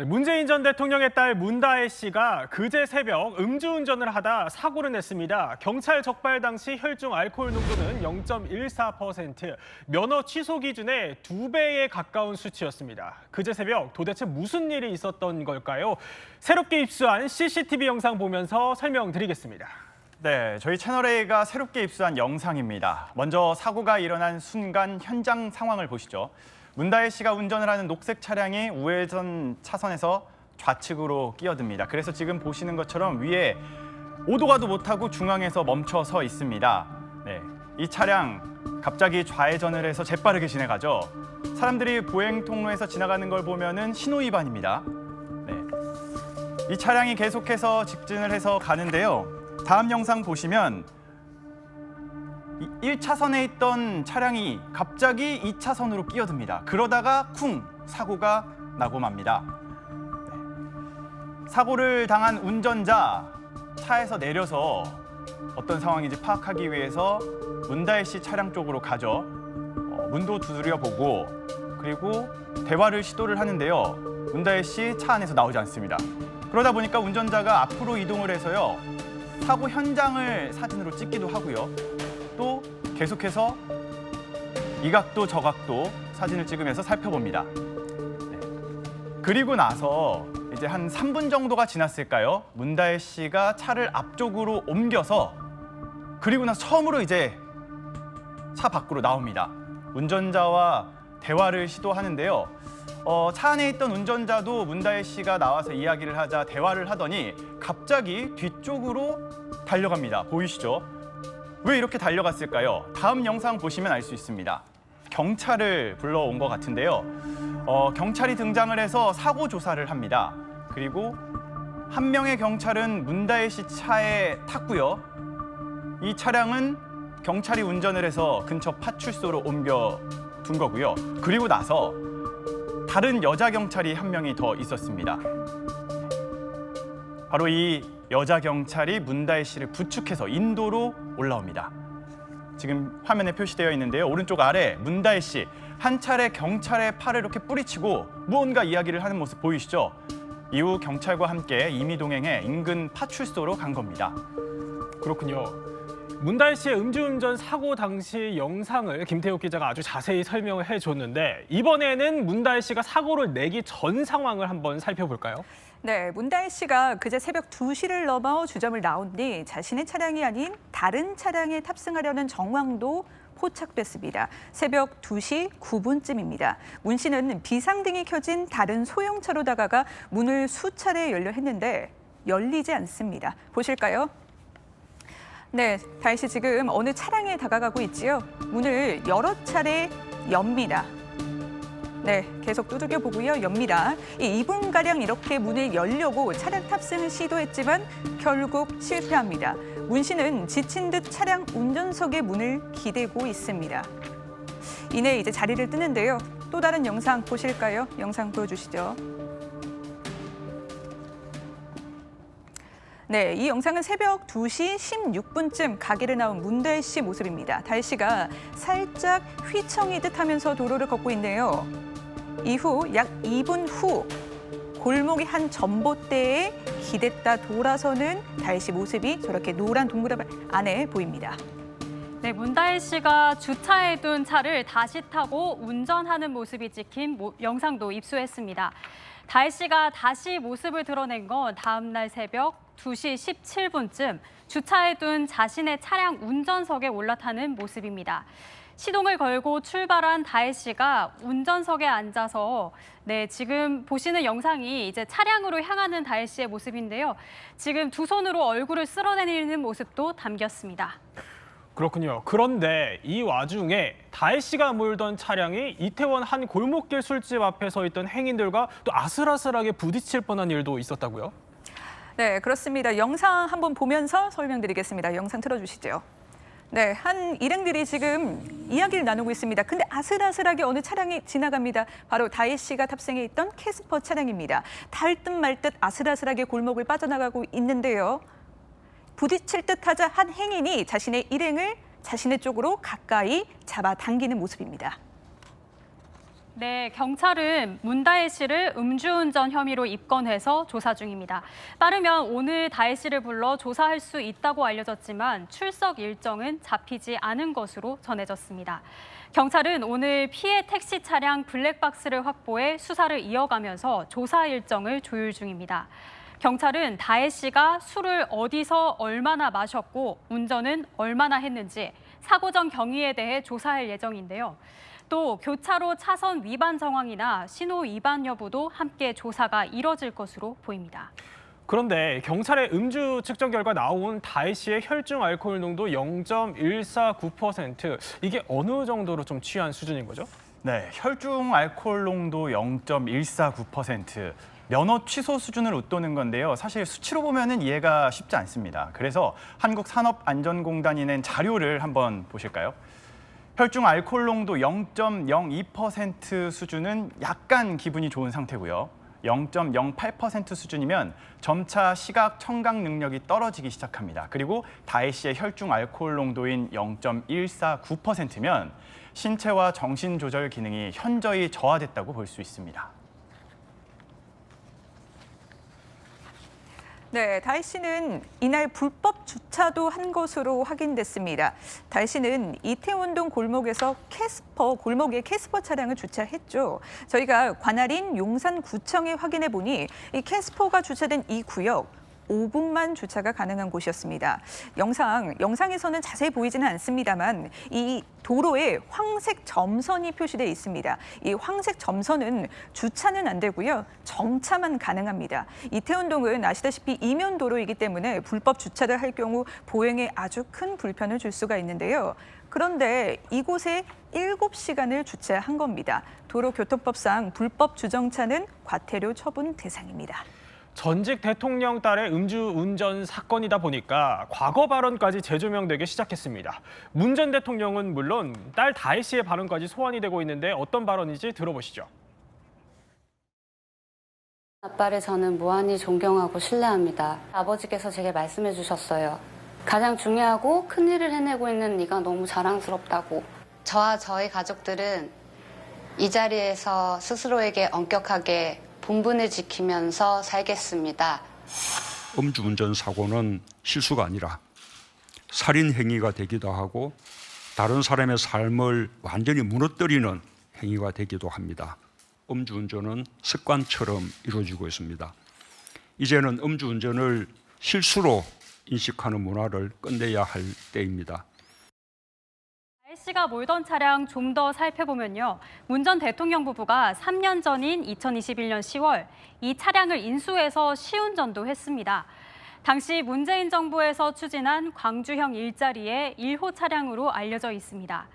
네, 문재인 전 대통령의 딸 문다혜 씨가 그제 새벽 음주운전을 하다 사고를 냈습니다. 경찰 적발 당시 혈중 알코올 농도는 0.14%, 면허 취소 기준의 2배에 가까운 수치였습니다. 그제 새벽 도대체 무슨 일이 있었던 걸까요? 새롭게 입수한 CCTV 영상 보면서 설명드리겠습니다. 네, 저희 채널A가 새롭게 입수한 영상입니다. 먼저 사고가 일어난 순간 현장 상황을 보시죠. 문다혜 씨가 운전을 하는 녹색 차량이 우회전 차선에서 좌측으로 끼어듭니다. 그래서 지금 보시는 것처럼 위에 오도 가도 못하고 중앙에서 멈춰서 있습니다. 네, 이 차량 갑자기 좌회전을 해서 재빠르게 지나가죠. 사람들이 보행 통로에서 지나가는 걸 보면은 신호 위반입니다. 네, 이 차량이 계속해서 직진을 해서 가는데요. 다음 영상 보시면 1차선에 있던 차량이 갑자기 2차선으로 끼어듭니다. 그러다가 쿵! 사고가 나고 맙니다. 사고를 당한 운전자, 차에서 내려서 어떤 상황인지 파악하기 위해서 문다혜 씨 차량 쪽으로 가죠. 문도 두드려보고 그리고 대화를 시도를 하는데요. 문다혜 씨 차 안에서 나오지 않습니다. 그러다 보니까 운전자가 앞으로 이동을 해서요. 사고 현장을 사진으로 찍기도 하고요. 또 계속해서 이 각도 저 각도 사진을 찍으면서 살펴봅니다. 네. 그리고 나서 이제 한 3분 정도가 지났을까요? 문다혜 씨가 차를 앞쪽으로 옮겨서 그리고 나서 처음으로 이제 차 밖으로 나옵니다. 운전자와 대화를 시도하는데요. 차 안에 있던 운전자도 문다혜 씨가 나와서 이야기를 하자 대화를 하더니 갑자기 뒤쪽으로 달려갑니다. 보이시죠? 왜 이렇게 달려갔을까요? 다음 영상 보시면 알 수 있습니다. 경찰을 불러온 것 같은데요. 경찰이 등장을 해서 사고 조사를 합니다. 그리고 한 명의 경찰은 문다혜 씨 차에 탔고요. 이 차량은 경찰이 운전을 해서 근처 파출소로 옮겨둔 거고요. 그리고 나서 다른 여자 경찰이 한 명이 더 있었습니다. 바로 이 여자 경찰이 문다혜 씨를 부축해서 인도로 올라옵니다. 지금 화면에 표시되어 있는데요. 오른쪽 아래 문다혜 씨 한 차례 경찰의 팔을 이렇게 뿌리치고 무언가 이야기를 하는 모습 보이시죠? 이후 경찰과 함께 임의동행해 인근 파출소로 간 겁니다. 그렇군요. 문다혜 씨의 음주운전 사고 당시 영상을 김태욱 기자가 아주 자세히 설명을 해줬는데 이번에는 문다혜 씨가 사고를 내기 전 상황을 한번 살펴볼까요? 네, 문다혜 씨가 그제 새벽 2시를 넘어 주점을 나온 뒤 자신의 차량이 아닌 다른 차량에 탑승하려는 정황도 포착됐습니다. 새벽 2시 9분쯤입니다. 문 씨는 비상등이 켜진 다른 소형차로 다가가 문을 수차례 열려 했는데 열리지 않습니다. 보실까요? 네, 다혜 씨 지금 어느 차량에 다가가고 있지요. 문을 여러 차례 엽니다. 네, 계속 두들겨 보고요. 엽니다. 2분가량 이렇게 문을 열려고 차량 탑승을 시도했지만 결국 실패합니다. 문 씨는 지친 듯 차량 운전석의 문을 기대고 있습니다. 이내 이제 자리를 뜨는데요. 또 다른 영상 보실까요? 영상 보여주시죠. 네, 이 영상은 새벽 2시 16분쯤 가게를 나온 문다혜 씨 모습입니다. 다혜 씨가 살짝 휘청이듯 하면서 도로를 걷고 있네요. 이후 약 2분 후 골목의 한 전봇대에 기댔다 돌아서는 다혜 씨 모습이 저렇게 노란 동그라미 안에 보입니다. 네, 문다혜 씨가 주차해 둔 차를 다시 타고 운전하는 모습이 찍힌 영상도 입수했습니다. 다혜 씨가 다시 모습을 드러낸 건 다음 날 새벽 2시 17분쯤 주차해 둔 자신의 차량 운전석에 올라타는 모습입니다. 시동을 걸고 출발한 다혜 씨가 운전석에 앉아서 지금 보시는 영상이 이제 차량으로 향하는 다혜 씨의 모습인데요. 지금 두 손으로 얼굴을 쓸어내리는 모습도 담겼습니다. 그렇군요. 그런데 이 와중에 다혜 씨가 몰던 차량이 이태원 한 골목길 술집 앞에 서 있던 행인들과 또 아슬아슬하게 부딪힐 뻔한 일도 있었다고요? 네, 그렇습니다. 영상 한번 보면서 설명드리겠습니다. 영상 틀어주시죠. 네, 한 일행들이 지금 이야기를 나누고 있습니다. 근데 아슬아슬하게 어느 차량이 지나갑니다. 바로 다혜 씨가 탑승해 있던 캐스퍼 차량입니다. 달 듯 말 듯 아슬아슬하게 골목을 빠져나가고 있는데요. 부딪힐 듯 하자 한 행인이 자신의 일행을 자신의 쪽으로 가까이 잡아당기는 모습입니다. 네, 경찰은 문다혜 씨를 음주운전 혐의로 입건해서 조사 중입니다. 빠르면 오늘 다혜 씨를 불러 조사할 수 있다고 알려졌지만 출석 일정은 잡히지 않은 것으로 전해졌습니다. 경찰은 오늘 피해 택시 차량 블랙박스를 확보해 수사를 이어가면서 조사 일정을 조율 중입니다. 경찰은 다혜 씨가 술을 어디서 얼마나 마셨고 운전은 얼마나 했는지 사고 전 경위에 대해 조사할 예정인데요. 또 교차로 차선 위반 정황이나 신호 위반 여부도 함께 조사가 이뤄질 것으로 보입니다. 그런데 경찰의 음주 측정 결과 나온 다혜 씨의 혈중 알코올 농도 0.149%. 이게 어느 정도로 좀 취한 수준인 거죠? 네, 혈중 알코올 농도 0.149%. 면허 취소 수준을 웃도는 건데요. 사실 수치로 보면은 이해가 쉽지 않습니다. 그래서 한국산업안전공단이 낸 자료를 한번 보실까요? 혈중 알코올 농도 0.02% 수준은 약간 기분이 좋은 상태고요. 0.08% 수준이면 점차 시각, 청각 능력이 떨어지기 시작합니다. 그리고 다혜 씨의 혈중 알코올 농도인 0.149%면 신체와 정신 조절 기능이 현저히 저하됐다고 볼 수 있습니다. 네, 다혜 씨는 이날 불법 주차도 한 것으로 확인됐습니다. 다혜 씨는 이태원동 골목에서 골목에 캐스퍼 차량을 주차했죠. 저희가 관할인 용산구청에 확인해 보니 이 캐스퍼가 주차된 이 구역 5분만 주차가 가능한 곳이었습니다. 영상에서는 자세히 보이지는 않습니다만 이 도로에 황색 점선이 표시되어 있습니다. 이 황색 점선은 주차는 안 되고요. 정차만 가능합니다. 이태원동은 아시다시피 이면도로이기 때문에 불법 주차를 할 경우 보행에 아주 큰 불편을 줄 수가 있는데요. 그런데 이곳에 7시간을 주차한 겁니다. 도로교통법상 불법 주정차는 과태료 처분 대상입니다. 전직 대통령 딸의 음주운전 사건이다 보니까 과거 발언까지 재조명되기 시작했습니다. 문 전 대통령은 물론 딸 다혜 씨의 발언까지 소환이 되고 있는데 어떤 발언인지 들어보시죠. 아빠를 저는 무한히 존경하고 신뢰합니다. 아버지께서 제게 말씀해 주셨어요. 가장 중요하고 큰 일을 해내고 있는 네가 너무 자랑스럽다고. 저와 저희 가족들은 이 자리에서 스스로에게 엄격하게 본분을 지키면서 살겠습니다. 음주운전 사고는 실수가 아니라 살인 행위가 되기도 하고 다른 사람의 삶을 완전히 무너뜨리는 행위가 되기도 합니다. 음주운전은 습관처럼 이루어지고 있습니다. 이제는 음주운전을 실수로 인식하는 문화를 끝내야 할 때입니다. 다혜 씨가 몰던 차량 좀 더 살펴보면요. 문 전 대통령 부부가 3년 전인 2021년 10월 이 차량을 인수해서 시운전도 했습니다. 당시 문재인 정부에서 추진한 광주형 일자리의 1호 차량으로 알려져 있습니다.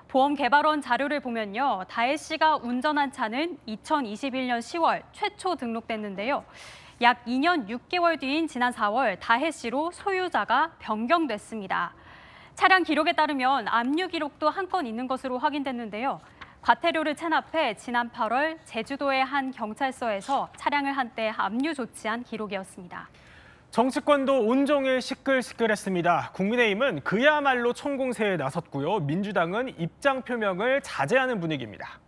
보험개발원 자료를 보면요. 다혜 씨가 운전한 차는 2021년 10월 최초 등록됐는데요. 약 2년 6개월 뒤인 지난 4월 다혜 씨로 소유자가 변경됐습니다. 차량 기록에 따르면 압류 기록도 한 건 있는 것으로 확인됐는데요. 과태료를 체납해 지난 8월 제주도의 한 경찰서에서 차량을 한때 압류 조치한 기록이었습니다. 정치권도 온종일 시끌시끌했습니다. 국민의힘은 그야말로 총공세에 나섰고요. 민주당은 입장 표명을 자제하는 분위기입니다.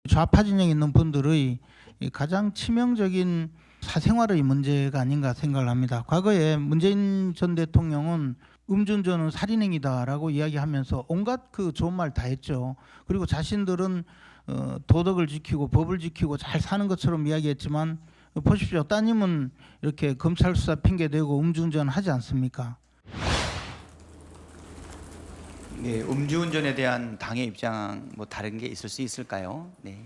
좌파 진영에 있는 분들의 가장 치명적인 사생활의 문제가 아닌가 생각을 합니다. 과거에 문재인 전 대통령은 음주운전은 살인행위다라고 이야기하면서 온갖 그 좋은 말 다 했죠. 그리고 자신들은 도덕을 지키고 법을 지키고 잘 사는 것처럼 이야기했지만 보십시오. 따님은 이렇게 검찰 수사 핑계대고 음주운전 하지 않습니까? 네, 음주운전에 대한 당의 입장 뭐 다른 게 있을 수 있을까요? 네.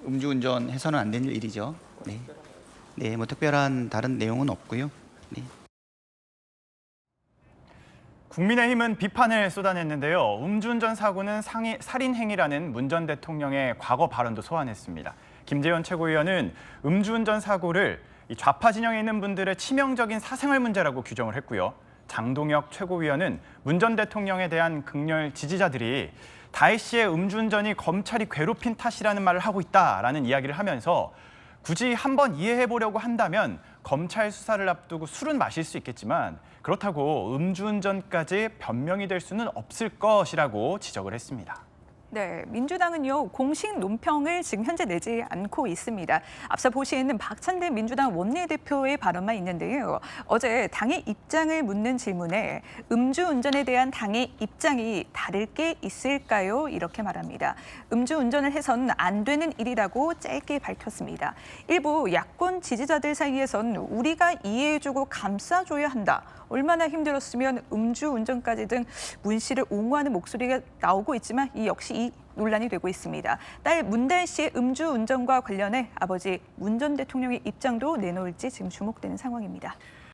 음주운전 해서는 안 되는 일이죠. 네. 네, 뭐 특별한 다른 내용은 없고요. 네. 국민의힘은 비판을 쏟아냈는데요. 음주운전 사고는 살인 행위라는 문 전 대통령의 과거 발언도 소환했습니다. 김재현 최고위원은 음주운전 사고를 좌파 진영에 있는 분들의 치명적인 사생활 문제라고 규정을 했고요. 장동혁 최고위원은 문 전 대통령에 대한 극렬 지지자들이 다혜 씨의 음주운전이 검찰이 괴롭힌 탓이라는 말을 하고 있다라는 이야기를 하면서 굳이 한번 이해해 보려고 한다면 검찰 수사를 앞두고 술은 마실 수 있겠지만 그렇다고 음주운전까지 변명이 될 수는 없을 것이라고 지적을 했습니다. 네, 민주당은요 공식 논평을 지금 현재 내지 않고 있습니다. 앞서 보시는 박찬대 민주당 원내대표의 발언만 있는데요. 어제 당의 입장을 묻는 질문에 음주운전에 대한 당의 입장이 다를 게 있을까요? 이렇게 말합니다. 음주운전을 해서는 안 되는 일이라고 짧게 밝혔습니다. 일부 야권 지지자들 사이에선 우리가 이해해주고 감싸줘야 한다. 얼마나 힘들었으면 음주운전까지 등 문 씨를 옹호하는 목소리가 나오고 있지만 이 역시 이 논란이 되고 있습니다. 딸 문다혜 씨의 음주운전과 관련해 아버지 문 전 대통령의 입장도 내놓을지 지금 주목되는 상황입니다.